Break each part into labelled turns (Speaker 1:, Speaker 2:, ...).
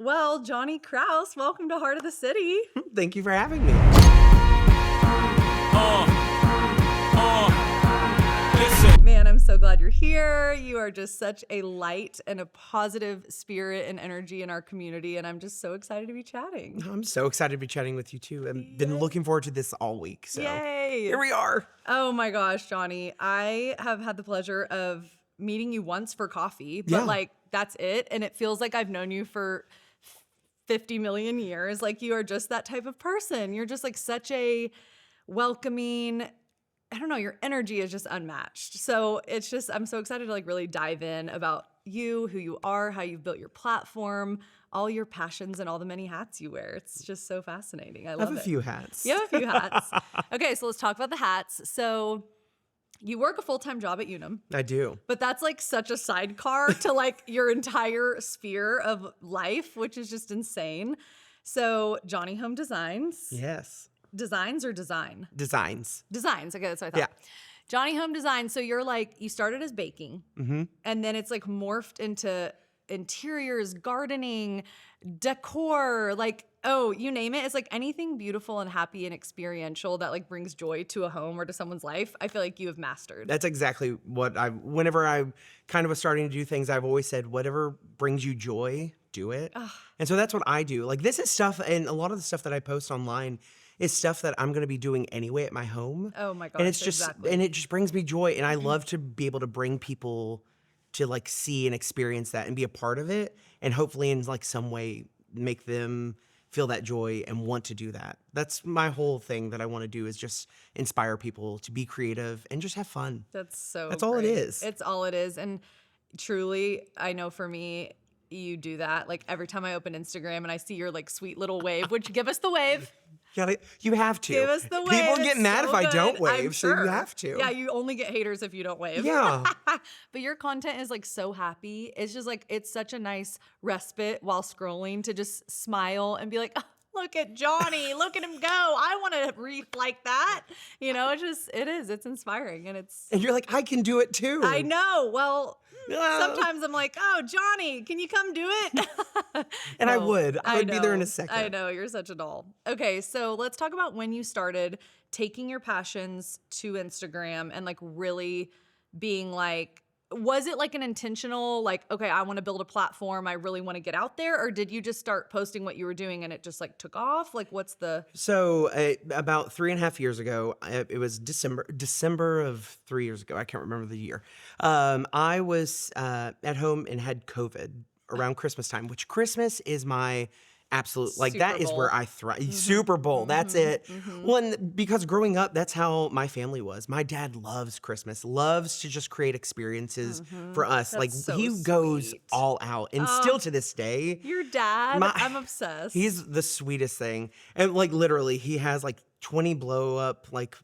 Speaker 1: Well, Johnny Krause, welcome to Heart of the City.
Speaker 2: Thank you for having me.
Speaker 1: Man, I'm so glad you're here. You are just such a light and a positive spirit and energy in our community, and I'm just so excited to be chatting.
Speaker 2: I'm so excited to be chatting with you too. I've been looking forward to this all week. So
Speaker 1: Yay!
Speaker 2: Here we are.
Speaker 1: Oh my gosh, Johnny. I have had the pleasure of meeting you once for coffee, but that's it. And it feels like I've known you for 50 million years. Like you are just that type of person. You're just like such a welcoming, I don't know, your energy is just unmatched. So it's just, I'm so excited to like really dive in about you, who you are, how you've built your platform, all your passions and all the many hats you wear. It's just so fascinating. I love it.
Speaker 2: I have a few hats.
Speaker 1: You have a few hats. Okay, so let's talk about the hats. So you work a full-time job at Unum.
Speaker 2: I do.
Speaker 1: But that's like such a sidecar to like your entire sphere of life, which is just insane. So Johnny Home Designs.
Speaker 2: Yes.
Speaker 1: Designs or design?
Speaker 2: Designs.
Speaker 1: Designs. Okay, that's what I thought.
Speaker 2: Yeah.
Speaker 1: Johnny Home Design. So you're like, you started as baking, and then it's like morphed into interiors, gardening, decor, like, oh, you name it. It's like anything beautiful and happy and experiential that like brings joy to a home or to someone's life. I feel like you have mastered.
Speaker 2: That's exactly what whenever I kind of was starting to do things, I've always said, whatever brings you joy, do it. And so that's what I do. Like this is stuff, and a lot of the stuff that I post online is stuff that I'm going to be doing anyway at my home.
Speaker 1: Oh my gosh,
Speaker 2: and it's just,
Speaker 1: exactly.
Speaker 2: and it just brings me joy. And I love to be able to bring people to like see and experience that and be a part of it. And hopefully in like some way make them feel that joy and want to do that. That's my whole thing that I want to do, is just inspire people to be creative and just have fun.
Speaker 1: That's
Speaker 2: all it
Speaker 1: great.
Speaker 2: is.
Speaker 1: It's all it is. And truly, I know for me, you do that. Like every time I open Instagram and I see your like sweet little wave, which give us the wave.
Speaker 2: You have to.
Speaker 1: Give us the wave.
Speaker 2: People get
Speaker 1: It's
Speaker 2: mad
Speaker 1: so
Speaker 2: if I
Speaker 1: good.
Speaker 2: don't
Speaker 1: I'm
Speaker 2: wave, so
Speaker 1: sure.
Speaker 2: you have to.
Speaker 1: Yeah, you only get haters if you don't wave.
Speaker 2: Yeah.
Speaker 1: But your content is like so happy. It's just like, it's such a nice respite while scrolling to just smile and be like, oh, look at Johnny, look at him go. I want to wreath like that. You know, it's inspiring. And
Speaker 2: you're like, I can do it too.
Speaker 1: I know. Well, sometimes I'm like, oh, Johnny, can you come do it?
Speaker 2: And
Speaker 1: No,
Speaker 2: I would be there in a
Speaker 1: know.
Speaker 2: second.
Speaker 1: I know, you're such a doll. Okay, so let's talk about when you started taking your passions to Instagram and like really being like, was it like an intentional, like, okay, I want to build a platform, I really want to get out there? Or did you just start posting what you were doing and it just like took off? Like what's the...
Speaker 2: So about 3.5 years ago, it was December of 3 years ago. I can't remember the year. I was at home and had COVID around Christmas time, which Christmas is my absolute, like
Speaker 1: Super
Speaker 2: that is
Speaker 1: Bowl.
Speaker 2: where I thrive. Super Bowl, that's it. Well, because growing up, that's how my family was. My dad loves Christmas, loves to just create experiences for us.
Speaker 1: That's
Speaker 2: like
Speaker 1: so
Speaker 2: he goes
Speaker 1: sweet.
Speaker 2: all out, and still to this day.
Speaker 1: Your dad, I'm obsessed.
Speaker 2: He's the sweetest thing. And like literally, he has like 20 blow up like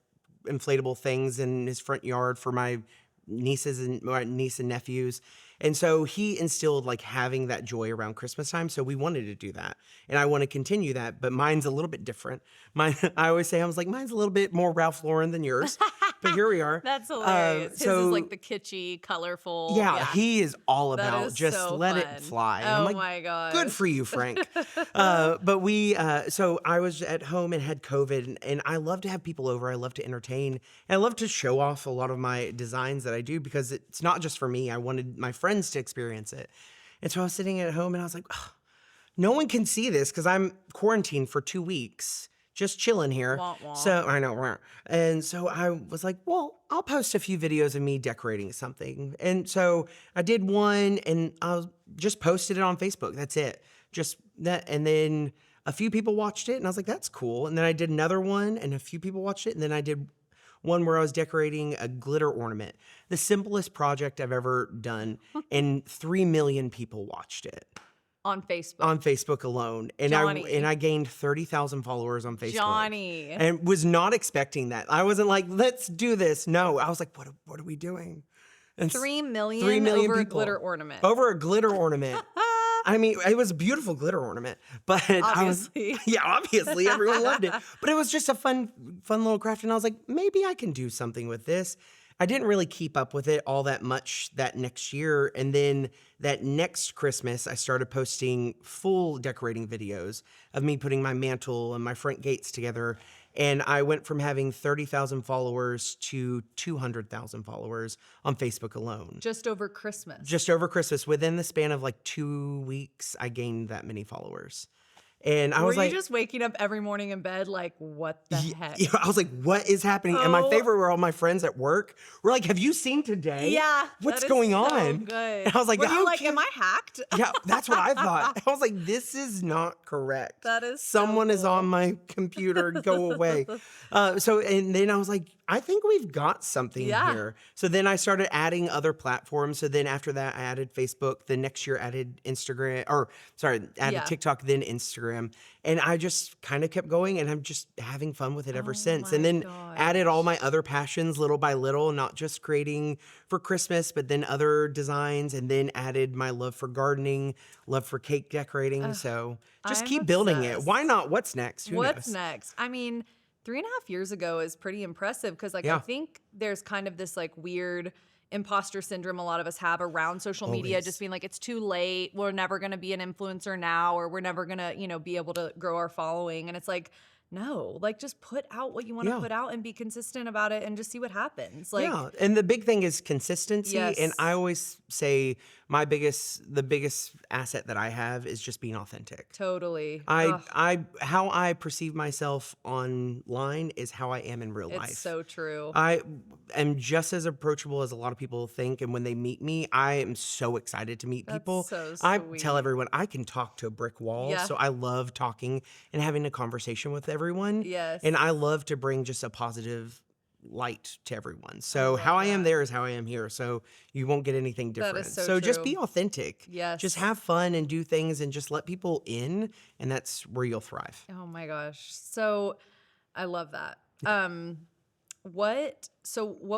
Speaker 2: inflatable things in his front yard for my niece and nephews. And so he instilled like having that joy around Christmas time. So we wanted to do that. And I want to continue that, but mine's a little bit different. I always say, I was like, mine's a little bit more Ralph Lauren than yours. But here we are.
Speaker 1: That's hilarious. His is like the kitschy, colorful.
Speaker 2: Yeah, he is all
Speaker 1: That
Speaker 2: about
Speaker 1: is
Speaker 2: just
Speaker 1: so
Speaker 2: let
Speaker 1: fun.
Speaker 2: it fly. And
Speaker 1: Oh
Speaker 2: I'm like,
Speaker 1: my gosh.
Speaker 2: good for you, Frank. But so I was at home and had COVID, and I love to have people over. I love to entertain. And I love to show off a lot of my designs that I do, because it's not just for me. I wanted my friends to experience it. And so I was sitting at home and I was like, oh, no one can see this because I'm quarantined for 2 weeks. Just chilling here.
Speaker 1: Wah, wah.
Speaker 2: So I know. And so I was like, well, I'll post a few videos of me decorating something. And so I did one, and I just posted it on Facebook. That's it. Just that. And then a few people watched it, and I was like, that's cool. And then I did another one, and a few people watched it. And then I did one where I was decorating a glitter ornament. The simplest project I've ever done. And 3 million people watched it.
Speaker 1: On Facebook.
Speaker 2: On Facebook alone. And
Speaker 1: Johnny.
Speaker 2: I gained 30,000 followers on Facebook.
Speaker 1: Johnny.
Speaker 2: And was not expecting that. I wasn't like, let's do this. No, I was like, what are we doing? And
Speaker 1: 3 million,
Speaker 2: 3 million
Speaker 1: over
Speaker 2: people.
Speaker 1: a glitter ornament.
Speaker 2: Over a glitter ornament. I mean, it was a beautiful glitter ornament, but
Speaker 1: Obviously.
Speaker 2: obviously everyone loved it. But it was just a fun little craft. And I was like, maybe I can do something with this. I didn't really keep up with it all that much that next year. And then that next Christmas, I started posting full decorating videos of me putting my mantle and my front gates together. And I went from having 30,000 followers to 200,000 followers on Facebook alone.
Speaker 1: Just over Christmas.
Speaker 2: Just over Christmas. Within the span of like 2 weeks, I gained that many followers. And I was
Speaker 1: Were you
Speaker 2: like,
Speaker 1: just waking up every morning in bed like, what the heck?
Speaker 2: I was like, what is happening? And my
Speaker 1: Oh.
Speaker 2: favorite were all my friends at work. We're like, have you seen today?
Speaker 1: Yeah.
Speaker 2: What's
Speaker 1: that is
Speaker 2: going
Speaker 1: so
Speaker 2: on?
Speaker 1: good.
Speaker 2: And I was like,
Speaker 1: Were you
Speaker 2: "Oh,
Speaker 1: like,
Speaker 2: kid."
Speaker 1: am I hacked?
Speaker 2: Yeah, that's what I thought. I was like, this is not correct.
Speaker 1: That is so
Speaker 2: Someone is
Speaker 1: cool.
Speaker 2: on my computer. Go away. And then I was like, I think we've got something
Speaker 1: Yeah.
Speaker 2: here. So then I started adding other platforms. So then after that, I added Facebook. The next year, added added
Speaker 1: Yeah.
Speaker 2: TikTok, then Instagram. And I just kind of kept going, and I'm just having fun with it ever
Speaker 1: Oh
Speaker 2: since.
Speaker 1: my
Speaker 2: And then
Speaker 1: gosh.
Speaker 2: added all my other passions little by little, not just creating for Christmas, but then other designs, and then added my love for gardening, love for cake decorating. So just
Speaker 1: I'm
Speaker 2: keep building it.
Speaker 1: obsessed.
Speaker 2: Why not? What's next? Who
Speaker 1: What's
Speaker 2: knows?
Speaker 1: next? I mean, 3.5 years ago is pretty impressive because, like, I
Speaker 2: Yeah.
Speaker 1: think there's kind of this like weird imposter syndrome a lot of us have around social media,
Speaker 2: Always.
Speaker 1: just being like, it's too late. We're never going to be an influencer now, or we're never going to, be able to grow our following. And it's like, no, like just put out what you want to
Speaker 2: Yeah.
Speaker 1: put out and be consistent about it and just see what happens. Like,
Speaker 2: Yeah, and the big thing is consistency. And
Speaker 1: Yes.
Speaker 2: I always say the biggest asset that I have is just being authentic.
Speaker 1: totally.
Speaker 2: I,
Speaker 1: Ugh,
Speaker 2: how I perceive myself online is how I am in real life.
Speaker 1: it's so true.
Speaker 2: I am just as approachable as a lot of people think, and when they meet me, I am so excited to meet
Speaker 1: That's
Speaker 2: people.
Speaker 1: so
Speaker 2: I
Speaker 1: sweet.
Speaker 2: tell everyone I can talk to a brick wall,
Speaker 1: Yeah.
Speaker 2: so I love talking and having a conversation with everyone.
Speaker 1: Yes.
Speaker 2: And I love to bring just a positive light to everyone. So
Speaker 1: love
Speaker 2: how I am
Speaker 1: that.
Speaker 2: there is how I am here. So you won't get anything
Speaker 1: That
Speaker 2: different.
Speaker 1: is so
Speaker 2: just
Speaker 1: true.
Speaker 2: be authentic.
Speaker 1: Yes.
Speaker 2: Just have fun and do things and just let people in, and that's where you'll thrive.
Speaker 1: Oh my gosh. So I love that. What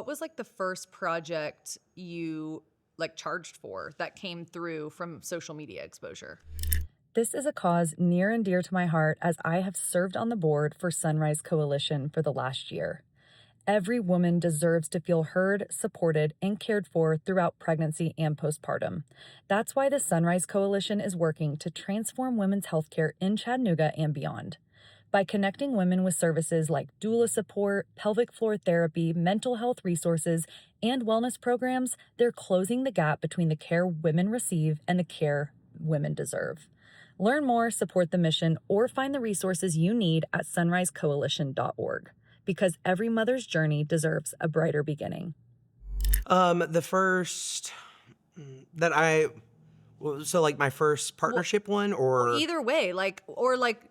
Speaker 1: was like the first project you like charged for that came through from social media exposure?
Speaker 3: This is a cause near and dear to my heart as I have served on the board for Sunrise Coalition for the last year. Every woman deserves to feel heard, supported, and cared for throughout pregnancy and postpartum. That's why the Sunrise Coalition is working to transform women's healthcare in Chattanooga and beyond. By connecting women with services like doula support, pelvic floor therapy, mental health resources, and wellness programs, they're closing the gap between the care women receive and the care women deserve. Learn more, support the mission, or find the resources you need at sunrisecoalition.org, because every mother's journey deserves a brighter beginning.
Speaker 2: The first that so like my first partnership one, or
Speaker 1: Either way, like, or like,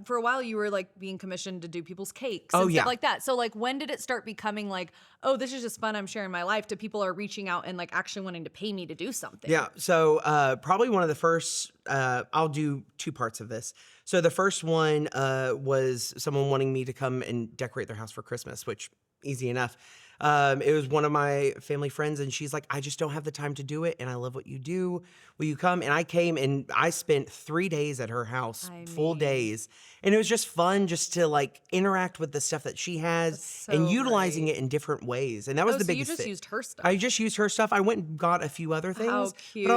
Speaker 1: for a while you were like being commissioned to do people's cakes
Speaker 2: Oh,
Speaker 1: and
Speaker 2: yeah.
Speaker 1: stuff like that. So like, when did it start becoming like, oh, this is just fun, I'm sharing my life, to people are reaching out and like actually wanting to pay me to do something?
Speaker 2: yeah. So probably one of the first. I'll do two parts of this. So the first one was someone wanting me to come and decorate their house for Christmas, which easy enough. It was one of my family friends, and she's like, I just don't have the time to do it, and I love what you do. Will you come? And I came, and I spent 3 days at her house, full days. And it was just fun just to like interact with the stuff that she has and
Speaker 1: so
Speaker 2: utilizing
Speaker 1: great.
Speaker 2: it in different ways. And that was
Speaker 1: Oh,
Speaker 2: the
Speaker 1: so you
Speaker 2: biggest
Speaker 1: just
Speaker 2: thing.
Speaker 1: used her stuff.
Speaker 2: I just used her stuff. I went and got a few other things.
Speaker 1: How
Speaker 2: But
Speaker 1: cute.
Speaker 2: I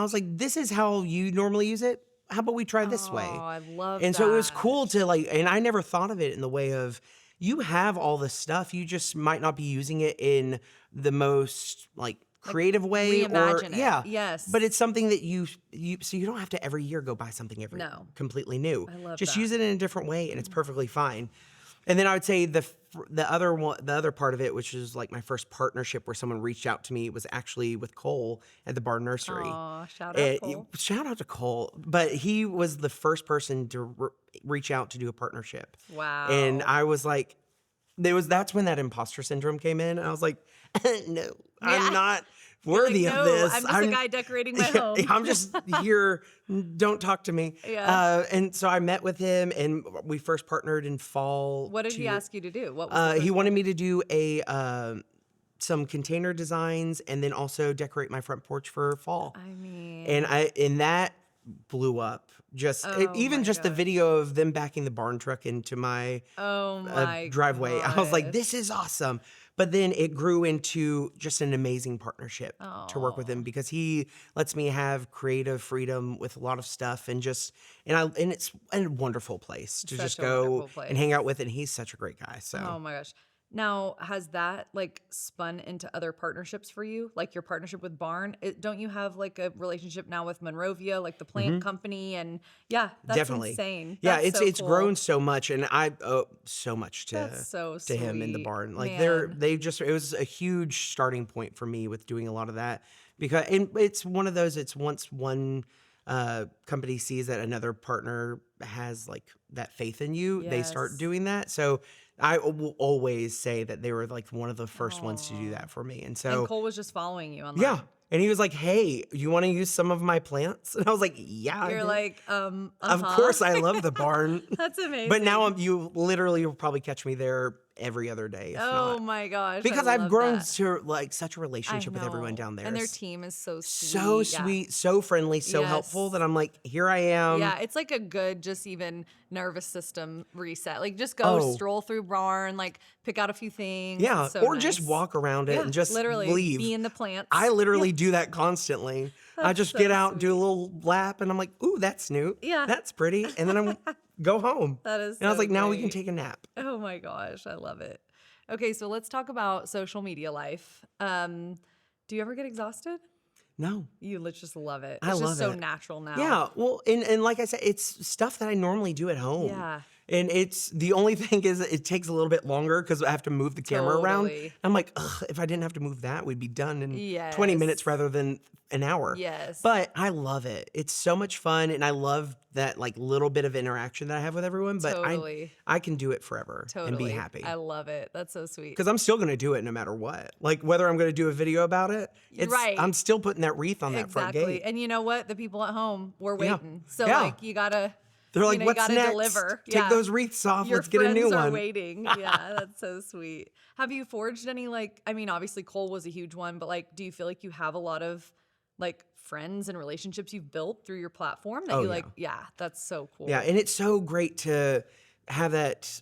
Speaker 2: was like, this is how you normally use it. How about we try this way?
Speaker 1: Oh, I love
Speaker 2: And so it was
Speaker 1: that.
Speaker 2: cool to like, and I never thought of it in the way of, you have all this stuff, you just might not be using it in the most like creative way, or
Speaker 1: reimagine it.
Speaker 2: yeah,
Speaker 1: Yes.
Speaker 2: But it's something that so you don't have to every year go buy something completely new.
Speaker 1: I love
Speaker 2: just
Speaker 1: that.
Speaker 2: use it in a different way, and it's perfectly fine. And then I would say the other part of it, which is like my first partnership where someone reached out to me, was actually with Cole at the Barn Nursery.
Speaker 1: Aw, shout out
Speaker 2: Uh,
Speaker 1: Cole.
Speaker 2: Shout out to Cole, but he was the first person to reach out to do a partnership.
Speaker 1: Wow.
Speaker 2: And I was like, that's when that imposter syndrome came in. I was like, no,
Speaker 1: Yeah.
Speaker 2: I'm not
Speaker 1: You're like,
Speaker 2: worthy
Speaker 1: no,
Speaker 2: of this.
Speaker 1: I'm just a guy decorating my home.
Speaker 2: I'm just here. Don't talk to me.
Speaker 1: Yeah.
Speaker 2: And so I met with him, and we first partnered in fall.
Speaker 1: What did he ask you to do? What was the
Speaker 2: He
Speaker 1: first
Speaker 2: wanted me to do some container designs, and then also decorate my front porch for fall.
Speaker 1: I mean,
Speaker 2: And that blew up.
Speaker 1: Oh
Speaker 2: Even
Speaker 1: my
Speaker 2: just the
Speaker 1: gosh.
Speaker 2: video of them backing the barn truck into my
Speaker 1: Oh my
Speaker 2: driveway. I was like, this
Speaker 1: gosh.
Speaker 2: is awesome. But then it grew into just an amazing partnership to work with him
Speaker 1: Oh,
Speaker 2: because he lets me have creative freedom with a lot of stuff and it's a wonderful place to just
Speaker 1: such a
Speaker 2: go
Speaker 1: wonderful
Speaker 2: and hang
Speaker 1: place.
Speaker 2: out with. And he's such a great guy. So
Speaker 1: Oh my gosh. Now, has that like spun into other partnerships for you? Like your partnership with Barn? Don't you have like a relationship now with Monrovia, like the plant company? And yeah, that's
Speaker 2: definitely.
Speaker 1: insane.
Speaker 2: Yeah,
Speaker 1: That's so
Speaker 2: it's grown
Speaker 1: cool.
Speaker 2: so much and I owe so much
Speaker 1: That's so
Speaker 2: to him in the
Speaker 1: sweet,
Speaker 2: barn. Like
Speaker 1: man.
Speaker 2: it was a huge starting point for me with doing a lot of that because and it's one of those it's once one company sees that another partner has like that faith in you, they start
Speaker 1: Yes.
Speaker 2: doing that. So I will always say that they were like one of the first ones to do
Speaker 1: Oh.
Speaker 2: that for me. And
Speaker 1: And
Speaker 2: so
Speaker 1: Cole was just following you
Speaker 2: yeah.
Speaker 1: online.
Speaker 2: And he was like, "Hey, you want to use some of my plants?" And I was like, "Yeah, I
Speaker 1: You're
Speaker 2: do."
Speaker 1: like,
Speaker 2: Of
Speaker 1: uh-huh.
Speaker 2: course, I love the barn.
Speaker 1: That's
Speaker 2: But now
Speaker 1: amazing.
Speaker 2: you literally will probably catch me there every other day, if
Speaker 1: Oh
Speaker 2: not.
Speaker 1: my gosh, I
Speaker 2: Because I've
Speaker 1: love
Speaker 2: grown
Speaker 1: that.
Speaker 2: to like such a
Speaker 1: I
Speaker 2: relationship with everyone
Speaker 1: know.
Speaker 2: down there.
Speaker 1: And their
Speaker 2: It's
Speaker 1: team is so
Speaker 2: so
Speaker 1: sweet. Yeah.
Speaker 2: sweet, so friendly, so helpful
Speaker 1: Yes.
Speaker 2: that I'm like, here I am.
Speaker 1: Yeah, it's like a good, just even nervous system reset. Like, just go
Speaker 2: Oh,
Speaker 1: stroll through barn, like pick out a few things. It's
Speaker 2: yeah.
Speaker 1: so
Speaker 2: Or just
Speaker 1: nice.
Speaker 2: walk around it
Speaker 1: Yeah,
Speaker 2: and just
Speaker 1: literally be
Speaker 2: leave.
Speaker 1: in the
Speaker 2: I
Speaker 1: plants. Yeah,
Speaker 2: literally do that constantly. I
Speaker 1: that's
Speaker 2: just get
Speaker 1: so
Speaker 2: out, do a
Speaker 1: sweet.
Speaker 2: little lap, and I'm like, ooh, that's new.
Speaker 1: Yeah,
Speaker 2: That's pretty. And then I go home.
Speaker 1: that is
Speaker 2: And I was
Speaker 1: so
Speaker 2: like, now we can
Speaker 1: great.
Speaker 2: take a nap.
Speaker 1: Oh my gosh, I love it. Okay, so let's talk about social media life. Do you ever get exhausted?
Speaker 2: No,
Speaker 1: You just love it.
Speaker 2: I
Speaker 1: It's just
Speaker 2: love
Speaker 1: so
Speaker 2: it.
Speaker 1: natural now.
Speaker 2: Yeah, well, and like I said, it's stuff that I normally do at home.
Speaker 1: Yeah,
Speaker 2: And it's the only thing is it takes a little bit longer because I have to move the camera around.
Speaker 1: totally.
Speaker 2: I'm like, ugh, if I didn't have to move that, we'd be done in 20 minutes
Speaker 1: Yes.
Speaker 2: rather than an hour.
Speaker 1: Yes.
Speaker 2: But I love it. It's so much fun, and I love that like little bit of interaction that I have with everyone. But
Speaker 1: Totally.
Speaker 2: I can do it forever and be
Speaker 1: Totally. I
Speaker 2: happy
Speaker 1: love it. That's so sweet.
Speaker 2: because I'm still gonna do it no matter what. Like whether I'm gonna do a video about it, I'm
Speaker 1: Right.
Speaker 2: still putting that wreath on that front
Speaker 1: Exactly.
Speaker 2: gate.
Speaker 1: And you know what? The people at home were
Speaker 2: Yeah,
Speaker 1: waiting. So
Speaker 2: yeah.
Speaker 1: like you gotta,
Speaker 2: They're like,
Speaker 1: you
Speaker 2: what's
Speaker 1: gotta
Speaker 2: next?
Speaker 1: deliver.
Speaker 2: Take
Speaker 1: Yeah.
Speaker 2: those wreaths off.
Speaker 1: Your
Speaker 2: Let's get a new
Speaker 1: friends are
Speaker 2: one.
Speaker 1: waiting. Yeah, that's so sweet. Have you forged any like, I mean, obviously Cole was a huge one, but like, do you feel like you have a lot of like friends and relationships you've built through your platform that
Speaker 2: Oh,
Speaker 1: you
Speaker 2: yeah.
Speaker 1: like, yeah, that's so cool.
Speaker 2: Yeah, and it's so great to have that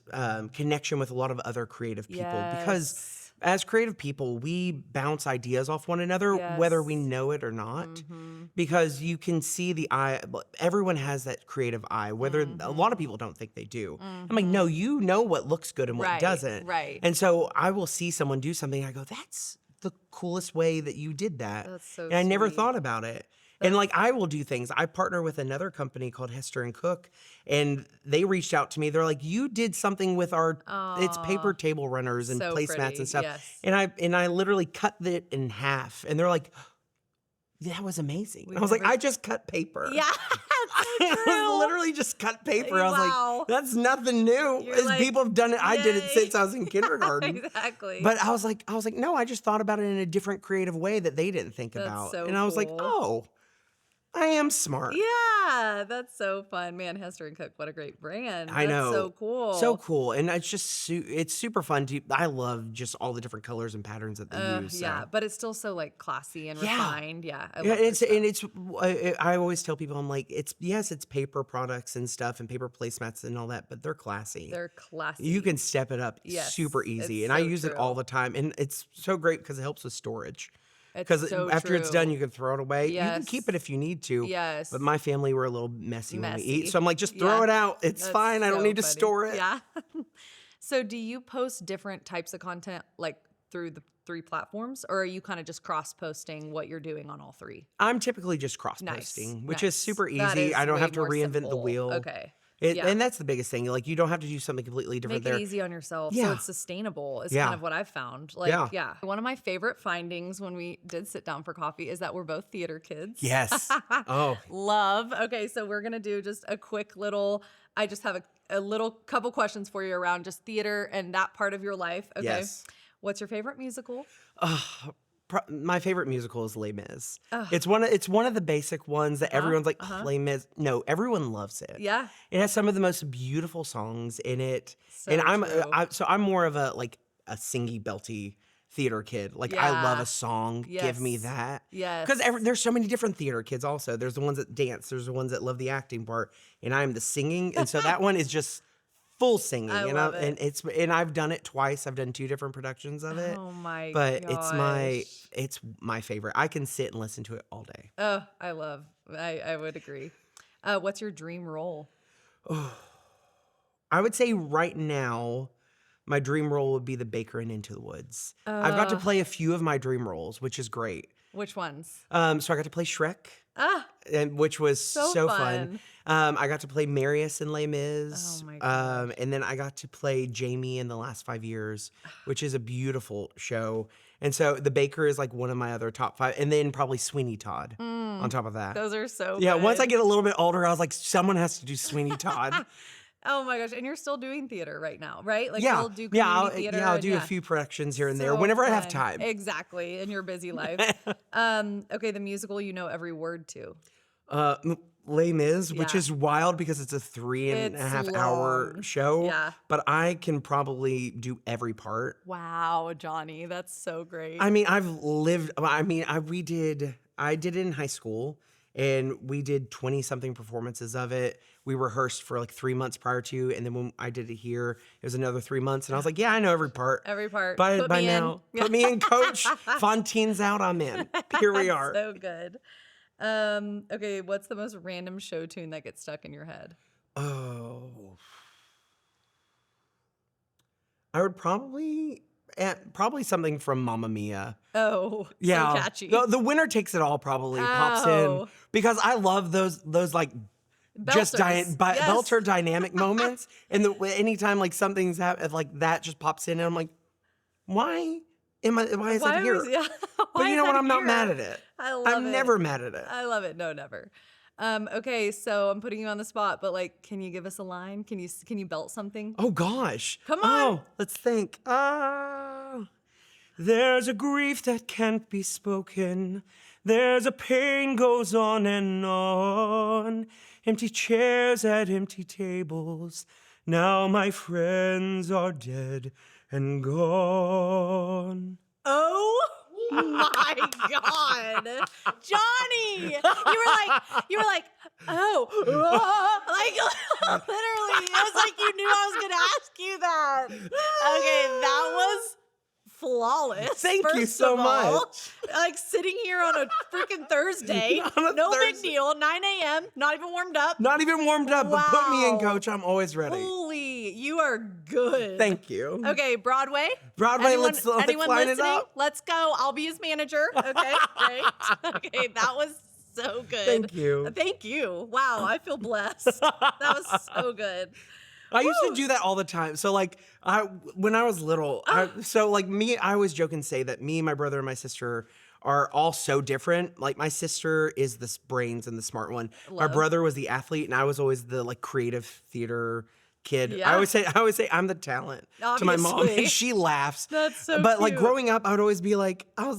Speaker 2: connection with a lot of other creative people because
Speaker 1: Yes.
Speaker 2: as creative people, we bounce ideas off one another, whether we
Speaker 1: Yes.
Speaker 2: know it or not,
Speaker 1: Mm-hmm.
Speaker 2: because you can see the eye. Everyone has that creative eye, whether a lot of
Speaker 1: Mm-hmm.
Speaker 2: people don't think they do. I'm like,
Speaker 1: Mm-hmm.
Speaker 2: no, you know what looks good and what
Speaker 1: Right.
Speaker 2: doesn't.
Speaker 1: Right.
Speaker 2: And so I will see someone do something, and I go, that's the coolest way that you did that.
Speaker 1: That's so
Speaker 2: And I never
Speaker 1: sweet.
Speaker 2: thought about it. And like I will do things. I partner with another company called Hester and Cook, and they reached out to me. They're like, "You did something with it's paper
Speaker 1: Aw,
Speaker 2: table runners and
Speaker 1: so
Speaker 2: placemats
Speaker 1: pretty.
Speaker 2: and stuff."
Speaker 1: Yes.
Speaker 2: And I literally cut it in half, and they're like, "That was amazing." And
Speaker 1: We've
Speaker 2: I was like,
Speaker 1: never.
Speaker 2: "I just cut paper."
Speaker 1: Yeah, that's so
Speaker 2: I
Speaker 1: true.
Speaker 2: literally just cut paper. I was
Speaker 1: Wow.
Speaker 2: like, "That's nothing new."
Speaker 1: You're
Speaker 2: As
Speaker 1: like,
Speaker 2: people have done it, I did it
Speaker 1: yay.
Speaker 2: since I was in kindergarten.
Speaker 1: Exactly.
Speaker 2: But I was like, no, I just thought about it in a different creative way that they didn't think
Speaker 1: That's
Speaker 2: about.
Speaker 1: so
Speaker 2: And I was like,
Speaker 1: cool.
Speaker 2: oh, I am smart.
Speaker 1: Yeah, that's so fun. Man, Hester and Cook, what a great brand.
Speaker 2: I
Speaker 1: That's so
Speaker 2: know.
Speaker 1: cool.
Speaker 2: So cool. And it's just, it's super fun to, I love just all the different colors and patterns that they use.
Speaker 1: Yeah,
Speaker 2: So.
Speaker 1: but it's still so like classy and
Speaker 2: Yeah.
Speaker 1: refined. Yeah, I
Speaker 2: Yeah,
Speaker 1: love their stuff.
Speaker 2: and it's. I always tell people, I'm like, it's paper products and stuff and paper placemats and all that, but they're classy.
Speaker 1: They're classy.
Speaker 2: You can step it up
Speaker 1: Yes,
Speaker 2: super easy,
Speaker 1: it's
Speaker 2: and I
Speaker 1: so
Speaker 2: use it all
Speaker 1: true.
Speaker 2: the time, and it's so great because it helps with storage.
Speaker 1: It's
Speaker 2: Because
Speaker 1: so
Speaker 2: after it's done,
Speaker 1: true.
Speaker 2: you can throw it away. You can keep
Speaker 1: Yes.
Speaker 2: it if you need to.
Speaker 1: Yes.
Speaker 2: But my family were a little messy when we eat,
Speaker 1: Messy.
Speaker 2: so I'm like, just throw
Speaker 1: Yeah.
Speaker 2: it out. It's
Speaker 1: That's
Speaker 2: fine. I don't
Speaker 1: so
Speaker 2: need to
Speaker 1: funny.
Speaker 2: store it.
Speaker 1: Yeah. So do you post different types of content like through the 3 platforms, or are you kind of just cross posting what you're doing on all 3?
Speaker 2: I'm typically just cross
Speaker 1: Nice.
Speaker 2: posting, which
Speaker 1: Nice.
Speaker 2: is super
Speaker 1: That
Speaker 2: easy.
Speaker 1: is
Speaker 2: I don't
Speaker 1: way
Speaker 2: have to
Speaker 1: more
Speaker 2: reinvent the
Speaker 1: simple.
Speaker 2: wheel.
Speaker 1: Okay. Yeah.
Speaker 2: And that's the biggest thing. Like, you don't have to do something completely different
Speaker 1: Make it
Speaker 2: there.
Speaker 1: easy on yourself so
Speaker 2: Yeah.
Speaker 1: it's sustainable is
Speaker 2: Yeah.
Speaker 1: kind of what I've found. Like,
Speaker 2: Yeah.
Speaker 1: yeah. One of my favorite findings when we did sit down for coffee is that we're both theater kids.
Speaker 2: Yes. Oh,
Speaker 1: Love. Okay, so we're going to do just a quick little, I just have a little couple questions for you around just theater and that part of your life. Okay.
Speaker 2: yes.
Speaker 1: What's your favorite musical?
Speaker 2: My favorite musical is Les Mis.
Speaker 1: Ugh.
Speaker 2: It's one of the basic ones that everyone's like,
Speaker 1: uh-huh.
Speaker 2: Les Mis. No, everyone loves it.
Speaker 1: Yeah.
Speaker 2: It has some of the most beautiful songs in it.
Speaker 1: So
Speaker 2: And
Speaker 1: true.
Speaker 2: I'm more of a like a singy belty theater kid. Like I love
Speaker 1: Yeah.
Speaker 2: a song. Give me
Speaker 1: Yes.
Speaker 2: that.
Speaker 1: Yes.
Speaker 2: Because there's so many different theater kids also. There's the ones that dance. There's the ones that love the acting part. And I'm the singing. And so that one is just full singing.
Speaker 1: I love it.
Speaker 2: And I've done it twice. I've done 2 different productions of it.
Speaker 1: Oh my
Speaker 2: But
Speaker 1: gosh.
Speaker 2: it's my favorite. I can sit and listen to it all day.
Speaker 1: Oh, I would agree. What's your dream role?
Speaker 2: I would say right now, my dream role would be the baker in Into the Woods. I've got to play a few of my dream roles, which is great.
Speaker 1: Which ones?
Speaker 2: So I got to play Shrek, which was so fun. I got to play Marius in Les Mis.
Speaker 1: Oh my gosh.
Speaker 2: And then I got to play Jamie in The Last 5 Years, which is a beautiful show. And so the baker is like one of my other top 5, and then probably Sweeney Todd on top of that.
Speaker 1: Those are so
Speaker 2: Yeah,
Speaker 1: good.
Speaker 2: once I get a little bit older, I was like, someone has to do Sweeney Todd.
Speaker 1: Oh my gosh. And you're still doing theater right now, right? Like
Speaker 2: Yeah,
Speaker 1: you'll do community theater.
Speaker 2: I'll
Speaker 1: and
Speaker 2: do a few productions here and there
Speaker 1: So
Speaker 2: whenever I have
Speaker 1: fun.
Speaker 2: time.
Speaker 1: Exactly. In your busy life. Okay, the musical you know every word to.
Speaker 2: Les Mis, which
Speaker 1: Yeah.
Speaker 2: is wild because it's a 3.5
Speaker 1: It's
Speaker 2: hour
Speaker 1: long.
Speaker 2: show.
Speaker 1: Yeah.
Speaker 2: But I can probably do every part.
Speaker 1: Wow, Johnny, that's so great.
Speaker 2: I mean, I did it in high school, and we did 20 something performances of it. We rehearsed for like 3 months prior to, and then when I did it here, it was another 3 months, and I was like, yeah, I know every part.
Speaker 1: Every part.
Speaker 2: By
Speaker 1: Put me in.
Speaker 2: now, put me in, Coach. Fontaine's out, I'm in. Here we are.
Speaker 1: So good. Okay, what's the most random show tune that gets stuck in your head?
Speaker 2: Oh, I would probably something from Mamma Mia.
Speaker 1: Oh,
Speaker 2: Yeah,
Speaker 1: so catchy.
Speaker 2: The winner takes it all probably pops in
Speaker 1: Oh.
Speaker 2: because I love those like just
Speaker 1: Belters. Yes.
Speaker 2: belter dynamic moments, and anytime like something's like that just pops in, and I'm like, why is that here? But you know what? I'm not mad at it.
Speaker 1: I love it.
Speaker 2: I'm never mad at it.
Speaker 1: I love it. No, never. Okay, so I'm putting you on the spot, but like, can you give us a line? Can you belt something?
Speaker 2: Oh gosh.
Speaker 1: Come on.
Speaker 2: Oh, let's think. There's a grief that can't be spoken. There's a pain goes on and on. Empty chairs at empty tables. Now my friends are dead and gone.
Speaker 1: Oh my God, Johnny! You were like, oh, like literally, it was like you knew I was gonna ask you that. Okay, that was flawless.
Speaker 2: Thank you
Speaker 1: first
Speaker 2: so
Speaker 1: of all.
Speaker 2: much.
Speaker 1: Like sitting here on a freaking Thursday,
Speaker 2: On a
Speaker 1: no big
Speaker 2: Thursday.
Speaker 1: deal, 9 a.m., not even warmed up.
Speaker 2: Not even warmed up, but put me in,
Speaker 1: Wow.
Speaker 2: Coach. I'm always ready.
Speaker 1: Holy, you are good.
Speaker 2: Thank you.
Speaker 1: Okay, Broadway.
Speaker 2: Broadway,
Speaker 1: Anyone,
Speaker 2: let's
Speaker 1: anyone
Speaker 2: line
Speaker 1: listening?
Speaker 2: it up.
Speaker 1: Let's go. I'll be his manager. Okay, great. Okay, that was so good.
Speaker 2: Thank you.
Speaker 1: Thank you. Wow, I feel blessed. That was so good.
Speaker 2: I used to do that all the time. So like when I was little, I always joke and say that me, my brother, and my sister are all so different. Like my sister is the brains and the smart one. My
Speaker 1: Love.
Speaker 2: brother was the athlete, and I was always the like creative theater kid.
Speaker 1: Yeah.
Speaker 2: I always say I'm the talent to my mom,
Speaker 1: Obviously.
Speaker 2: and she laughs.
Speaker 1: That's so
Speaker 2: But like
Speaker 1: cute.
Speaker 2: growing up, I was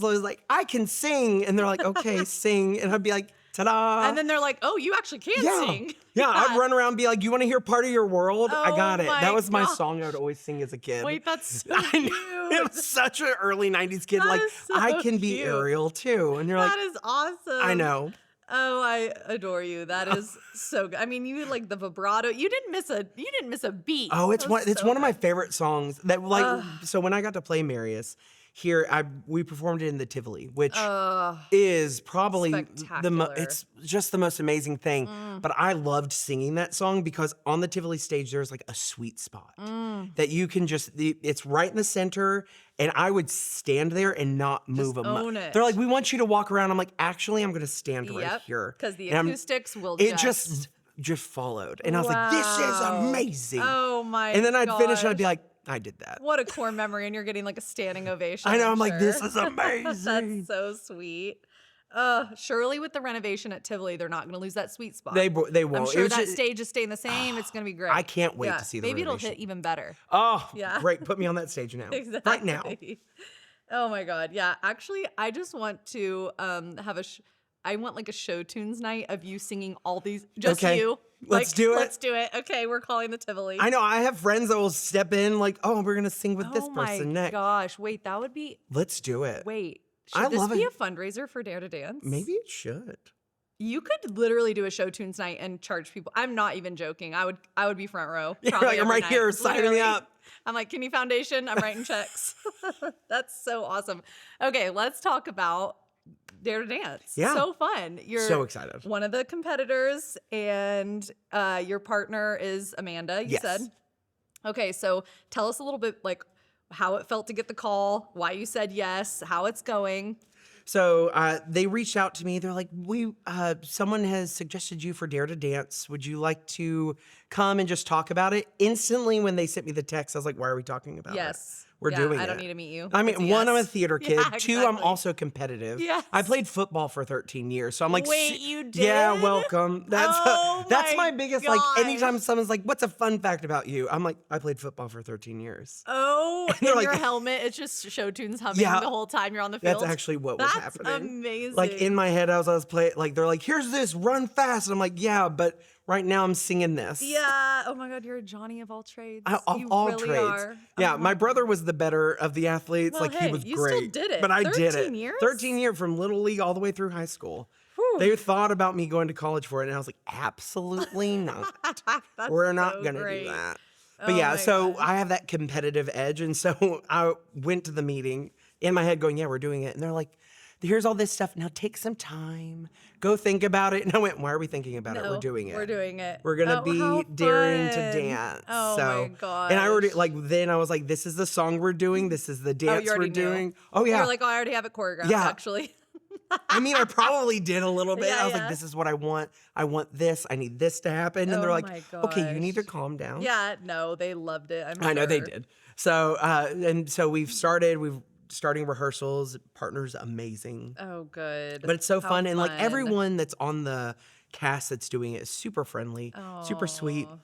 Speaker 2: always like, I can sing, and they're like, okay, sing, and I'd be like, ta-da.
Speaker 1: And then they're like, oh, you actually can sing.
Speaker 2: Yeah, I'd run around and be like, you want to hear Part of Your World? I
Speaker 1: Oh
Speaker 2: got it.
Speaker 1: my
Speaker 2: That was my
Speaker 1: gosh.
Speaker 2: song I would always sing as a kid.
Speaker 1: Wait, that's so
Speaker 2: I
Speaker 1: cute.
Speaker 2: know. It was such an early 90s kid.
Speaker 1: That
Speaker 2: like,
Speaker 1: is so
Speaker 2: I can be
Speaker 1: cute.
Speaker 2: Ariel too. And you're
Speaker 1: That
Speaker 2: like,
Speaker 1: is awesome.
Speaker 2: I know.
Speaker 1: Oh, I adore you. That is so good. I mean, you like the vibrato. You didn't miss a beat.
Speaker 2: Oh, it's
Speaker 1: That
Speaker 2: one
Speaker 1: was
Speaker 2: it's
Speaker 1: so
Speaker 2: one of my
Speaker 1: good.
Speaker 2: favorite songs that like so when I got to play Marius here, we performed it in the Tivoli, which is probably
Speaker 1: Spectacular.
Speaker 2: it's just the most amazing thing. But I loved singing that song because on the Tivoli stage there's like a sweet spot that you can it's right in the center, and I would stand there and not move a
Speaker 1: own it.
Speaker 2: They're like, we want you to walk around. I'm like, actually, I'm gonna stand right
Speaker 1: Yep,
Speaker 2: here
Speaker 1: because the
Speaker 2: And I'm-
Speaker 1: acoustics will
Speaker 2: It just followed, and I was like, this is
Speaker 1: Wow.
Speaker 2: amazing.
Speaker 1: Oh my
Speaker 2: And then I'd finish, and I'd be
Speaker 1: gosh.
Speaker 2: like, I did that.
Speaker 1: What a core memory, and you're getting like a standing ovation.
Speaker 2: I know. I'm like,
Speaker 1: sure.
Speaker 2: this is amazing.
Speaker 1: That's so sweet. Surely with the renovation at Tivoli, they're not going to lose that sweet spot.
Speaker 2: They won't.
Speaker 1: I'm
Speaker 2: It
Speaker 1: sure
Speaker 2: was
Speaker 1: that
Speaker 2: just-
Speaker 1: stage is staying the same. It's going to be great.
Speaker 2: I can't wait to see the
Speaker 1: Maybe it'll
Speaker 2: renovation.
Speaker 1: hit even better.
Speaker 2: Oh,
Speaker 1: Yeah.
Speaker 2: great. Put me on that stage now.
Speaker 1: Exactly.
Speaker 2: Right now.
Speaker 1: Oh my God. Yeah. Actually, I just want to have I want like a show tunes night of you singing all these, just
Speaker 2: Okay.
Speaker 1: you,
Speaker 2: Let's do it.
Speaker 1: Let's do it. Okay, we're calling the Tivoli.
Speaker 2: I know. I have friends that will step in like, oh, we're going to sing with this person next.
Speaker 1: Gosh. Wait, that would be.
Speaker 2: Let's do it.
Speaker 1: Wait.
Speaker 2: I
Speaker 1: Should this
Speaker 2: love
Speaker 1: be
Speaker 2: it.
Speaker 1: a fundraiser for Dare to Dance?
Speaker 2: Maybe it should.
Speaker 1: You could literally do a show tunes night and charge people. I'm not even joking. I would be front row.
Speaker 2: You're
Speaker 1: Probably
Speaker 2: like, I'm
Speaker 1: every
Speaker 2: right
Speaker 1: night.
Speaker 2: here, signing me
Speaker 1: Literally.
Speaker 2: up.
Speaker 1: I'm like, Kenny Foundation, I'm writing checks. That's so awesome. Okay, let's talk about Dare to Dance.
Speaker 2: Yeah.
Speaker 1: So fun. You're
Speaker 2: So excited.
Speaker 1: one of the competitors, and your partner is Amanda, you
Speaker 2: Yes.
Speaker 1: said. Okay, so tell us a little bit like how it felt to get the call, why you said yes, how it's going.
Speaker 2: So they reached out to me. They're like, someone has suggested you for Dare to Dance. Would you like to come and just talk about it? Instantly, when they sent me the text, I was like, why are we talking about it?
Speaker 1: Yes.
Speaker 2: We're
Speaker 1: Yeah,
Speaker 2: doing it.
Speaker 1: I don't need to meet you.
Speaker 2: I mean,
Speaker 1: It's a
Speaker 2: one, I'm a
Speaker 1: yes.
Speaker 2: theater kid.
Speaker 1: Yeah,
Speaker 2: Two, I'm
Speaker 1: exactly.
Speaker 2: also competitive.
Speaker 1: Yes.
Speaker 2: I played football for 13 years. So I'm like,
Speaker 1: Wait, you did?
Speaker 2: Yeah, welcome. That's
Speaker 1: Oh
Speaker 2: that's
Speaker 1: my
Speaker 2: my biggest, like, anytime
Speaker 1: gosh.
Speaker 2: someone's like, what's a fun fact about you? I'm like, I played football for 13 years.
Speaker 1: Oh, in
Speaker 2: they're like-
Speaker 1: your helmet, it's just show tunes humming
Speaker 2: Yeah.
Speaker 1: the whole time you're on the field.
Speaker 2: That's actually what was
Speaker 1: That's
Speaker 2: happening.
Speaker 1: amazing.
Speaker 2: Like in my head, I was playing, like, they're like, here's this, run fast. And I'm like, yeah, but right now I'm singing this.
Speaker 1: Yeah. Oh my God, you're a Johnny of all trades.
Speaker 2: Of
Speaker 1: You
Speaker 2: all
Speaker 1: really
Speaker 2: trades.
Speaker 1: are.
Speaker 2: Yeah,
Speaker 1: Oh
Speaker 2: my brother was the better of the athletes.
Speaker 1: Well,
Speaker 2: like
Speaker 1: hey,
Speaker 2: he was
Speaker 1: you still
Speaker 2: great.
Speaker 1: did it.
Speaker 2: But I did
Speaker 1: 13
Speaker 2: it.
Speaker 1: years?
Speaker 2: 13 years from Little League all the way through high school.
Speaker 1: Whew.
Speaker 2: They thought about me going to college for it, and I was like, absolutely not.
Speaker 1: That's
Speaker 2: We're not
Speaker 1: so
Speaker 2: gonna
Speaker 1: great.
Speaker 2: do that.
Speaker 1: Oh
Speaker 2: But yeah,
Speaker 1: my
Speaker 2: so
Speaker 1: gosh.
Speaker 2: I have that competitive edge, and so I went to the meeting in my head going, yeah, we're doing it. And they're like, here's all this stuff. Now take some time. Go think about it. And I went, why are we thinking about it?
Speaker 1: No,
Speaker 2: We're doing it.
Speaker 1: We're doing it.
Speaker 2: We're gonna
Speaker 1: Oh, how
Speaker 2: be daring to
Speaker 1: fun.
Speaker 2: dance.
Speaker 1: Oh
Speaker 2: so,
Speaker 1: my gosh.
Speaker 2: and I already then I was like, this is the song we're doing. This is the dance
Speaker 1: you already
Speaker 2: we're
Speaker 1: knew.
Speaker 2: doing. Oh yeah.
Speaker 1: You're like, oh, I already have it choreographed,
Speaker 2: Yeah.
Speaker 1: actually.
Speaker 2: I mean, I probably did a little bit.
Speaker 1: Yeah,
Speaker 2: I was
Speaker 1: yeah.
Speaker 2: like, this is what I want. I want this. I need this to happen. And
Speaker 1: Oh
Speaker 2: they're like,
Speaker 1: my
Speaker 2: okay, you need to
Speaker 1: gosh.
Speaker 2: calm down.
Speaker 1: Yeah, no, they loved it.
Speaker 2: I know they
Speaker 1: sure.
Speaker 2: did. So and so we've starting rehearsals. Partner's amazing.
Speaker 1: Oh, good.
Speaker 2: But it's so
Speaker 1: How
Speaker 2: fun. And like
Speaker 1: fun.
Speaker 2: everyone that's on the cast that's doing it is super friendly, super sweet.
Speaker 1: Aw.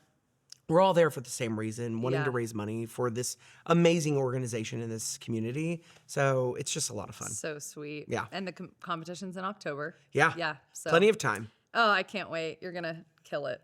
Speaker 2: We're all there for the same reason, wanting
Speaker 1: Yeah.
Speaker 2: to raise money for this amazing organization in this community. So it's just a lot of fun.
Speaker 1: So sweet.
Speaker 2: Yeah.
Speaker 1: And the competition's in October.
Speaker 2: Yeah.
Speaker 1: Yeah. So.
Speaker 2: Plenty of time.
Speaker 1: Oh, I can't wait. You're going to kill it.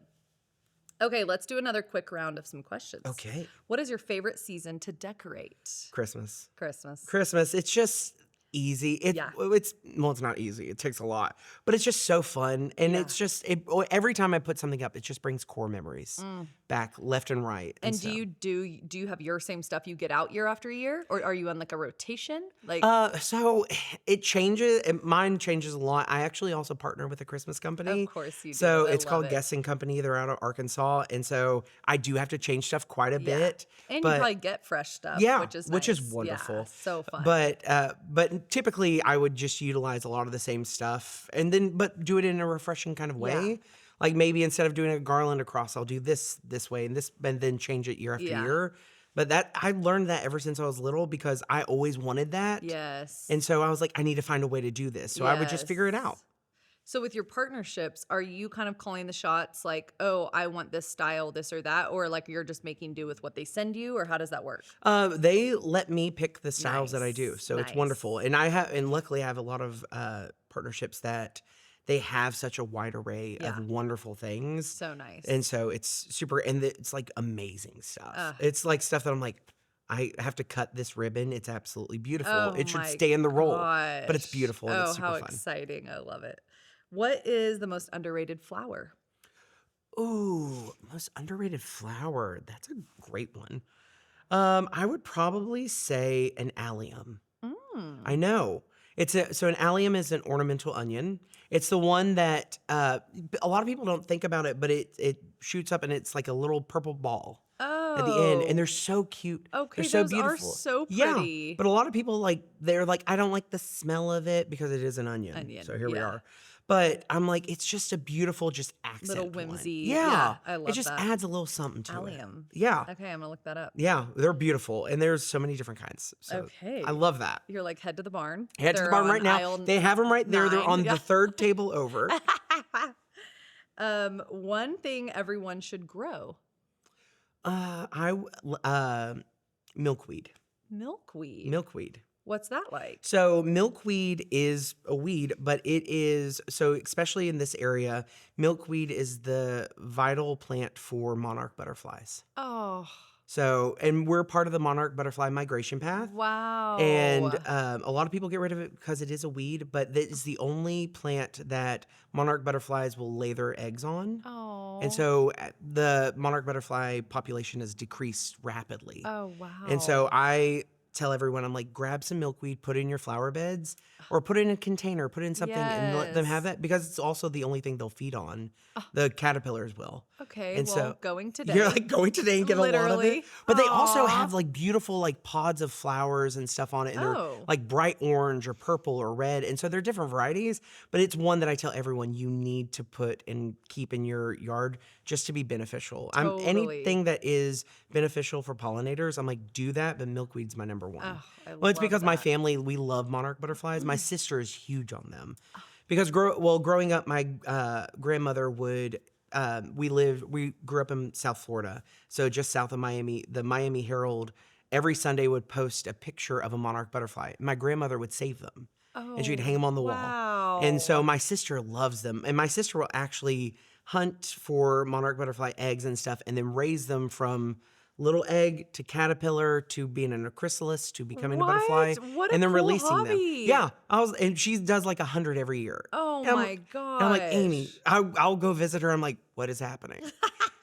Speaker 1: Okay, let's do another quick round of some questions.
Speaker 2: Okay.
Speaker 1: What is your favorite season to decorate?
Speaker 2: Christmas.
Speaker 1: Christmas.
Speaker 2: It's just easy.
Speaker 1: Yeah.
Speaker 2: It's not easy. It takes a lot, but it's just so fun. And
Speaker 1: Yeah.
Speaker 2: it's just, every time I put something up, it just brings core memories back left and right.
Speaker 1: And
Speaker 2: so.
Speaker 1: do you have your same stuff you get out year after year, or are you on like a rotation? Like,
Speaker 2: So it changes. Mine changes a lot. I actually also partner with a Christmas company.
Speaker 1: Of course you do.
Speaker 2: So
Speaker 1: I
Speaker 2: it's
Speaker 1: love
Speaker 2: called
Speaker 1: it.
Speaker 2: Guessing Company. They're out of Arkansas, and so I do have to change stuff quite a bit.
Speaker 1: and
Speaker 2: but
Speaker 1: you probably get fresh stuff.
Speaker 2: yeah,
Speaker 1: which is
Speaker 2: which is
Speaker 1: nice.
Speaker 2: wonderful.
Speaker 1: Yeah, so fun.
Speaker 2: But typically I would just utilize a lot of the same stuff, and then but do it in a refreshing kind of way.
Speaker 1: Yeah.
Speaker 2: Like maybe instead of doing a garland across, I'll do this way and this, and then change it year after
Speaker 1: Yeah.
Speaker 2: year. But that I learned that ever since I was little because I always wanted that.
Speaker 1: Yes.
Speaker 2: And so I was like, I need to find a way to do this. So I would just figure it
Speaker 1: Yes.
Speaker 2: out.
Speaker 1: So with your partnerships, are you kind of calling the shots like, oh, I want this style, this or that, or like you're just making do with what they send you, or how does that work?
Speaker 2: They let me pick the styles that I do.
Speaker 1: Nice,
Speaker 2: So it's
Speaker 1: nice.
Speaker 2: wonderful. And luckily I have a lot of partnerships that they have such a wide array
Speaker 1: Yeah.
Speaker 2: of wonderful things.
Speaker 1: So nice.
Speaker 2: And so it's super, and it's like amazing stuff.
Speaker 1: Ugh.
Speaker 2: It's like stuff that I'm like, I have to cut this ribbon. It's absolutely beautiful.
Speaker 1: Oh
Speaker 2: It should
Speaker 1: my
Speaker 2: stay in the roll, but it's
Speaker 1: gosh.
Speaker 2: beautiful and
Speaker 1: Oh,
Speaker 2: it's super
Speaker 1: how
Speaker 2: fun.
Speaker 1: exciting. I love it. What is the most underrated flower?
Speaker 2: Ooh, most underrated flower. That's a great one. I would probably say an allium.
Speaker 1: Mm.
Speaker 2: I know. So an allium is an ornamental onion. It's the one that a lot of people don't think about it, but it shoots up and it's like a little purple ball
Speaker 1: Oh.
Speaker 2: at the end, and they're so cute.
Speaker 1: Okay,
Speaker 2: they're so
Speaker 1: those are
Speaker 2: beautiful.
Speaker 1: so
Speaker 2: Yeah,
Speaker 1: pretty.
Speaker 2: but a lot of people they're like, I don't like the smell of it because it is an onion. So here we
Speaker 1: yeah.
Speaker 2: are. But I'm like, it's just a beautiful, just accent.
Speaker 1: Little
Speaker 2: one.
Speaker 1: whimsy.
Speaker 2: Yeah,
Speaker 1: Yeah, I love
Speaker 2: it just
Speaker 1: that.
Speaker 2: adds a little something to
Speaker 1: Allium.
Speaker 2: it. Yeah,
Speaker 1: Okay, I'm gonna look that up.
Speaker 2: yeah, they're beautiful, and there's so many different kinds. So
Speaker 1: Okay.
Speaker 2: I love that.
Speaker 1: You're like head to the barn.
Speaker 2: Head to the
Speaker 1: They're
Speaker 2: barn
Speaker 1: on
Speaker 2: right now.
Speaker 1: aisle
Speaker 2: They have them right there. They're
Speaker 1: 9.
Speaker 2: on
Speaker 1: Yeah.
Speaker 2: the third table over.
Speaker 1: One thing everyone should grow.
Speaker 2: Milkweed.
Speaker 1: Milkweed.
Speaker 2: Milkweed.
Speaker 1: What's that like?
Speaker 2: So milkweed is a weed, but it is, so especially in this area, milkweed is the vital plant for monarch butterflies.
Speaker 1: Oh,
Speaker 2: So, and we're part of the monarch butterfly migration path.
Speaker 1: wow.
Speaker 2: And a lot of people get rid of it because it is a weed, but it is the only plant that monarch butterflies will lay their eggs on.
Speaker 1: Oh.
Speaker 2: And so the monarch butterfly population has decreased rapidly.
Speaker 1: Oh, wow.
Speaker 2: And so I tell everyone, I'm like, grab some milkweed, put it in your flower beds, or put it in a container, put it in something and let them have
Speaker 1: Yes.
Speaker 2: that, because it's also the only thing they'll feed on. The caterpillars will.
Speaker 1: Okay,
Speaker 2: And
Speaker 1: well,
Speaker 2: so
Speaker 1: going today.
Speaker 2: you're like going today and get a lot of
Speaker 1: Literally.
Speaker 2: it. But they also
Speaker 1: Aw.
Speaker 2: have like beautiful like pods of flowers and stuff on it. And
Speaker 1: Oh.
Speaker 2: they're like bright orange or purple or red. And so they're different varieties. But it's one that I tell everyone you need to put and keep in your yard just to be beneficial.
Speaker 1: Totally.
Speaker 2: Anything that is beneficial for pollinators, I'm like, do that. But milkweed's my number one.
Speaker 1: Oh, I
Speaker 2: Well, it's
Speaker 1: love
Speaker 2: because my
Speaker 1: that.
Speaker 2: family, we love monarch butterflies. My sister is huge on them. Because growing up, my grandmother would, we grew up in South Florida, so just south of Miami. The Miami Herald every Sunday would post a picture of a monarch butterfly. My grandmother would save them, and she'd hang them on the wall. And so
Speaker 1: Wow.
Speaker 2: my sister loves them, and my sister will actually hunt for monarch butterfly eggs and stuff, and then raise them from little egg to caterpillar to being in a chrysalis to becoming a butterfly,
Speaker 1: What a
Speaker 2: and then
Speaker 1: cool
Speaker 2: releasing them.
Speaker 1: hobby.
Speaker 2: Yeah, and she does like 100 every year.
Speaker 1: Oh
Speaker 2: And I'm-
Speaker 1: my
Speaker 2: and I'm like, Amy,
Speaker 1: gosh.
Speaker 2: I'll go visit her. I'm like, what is happening?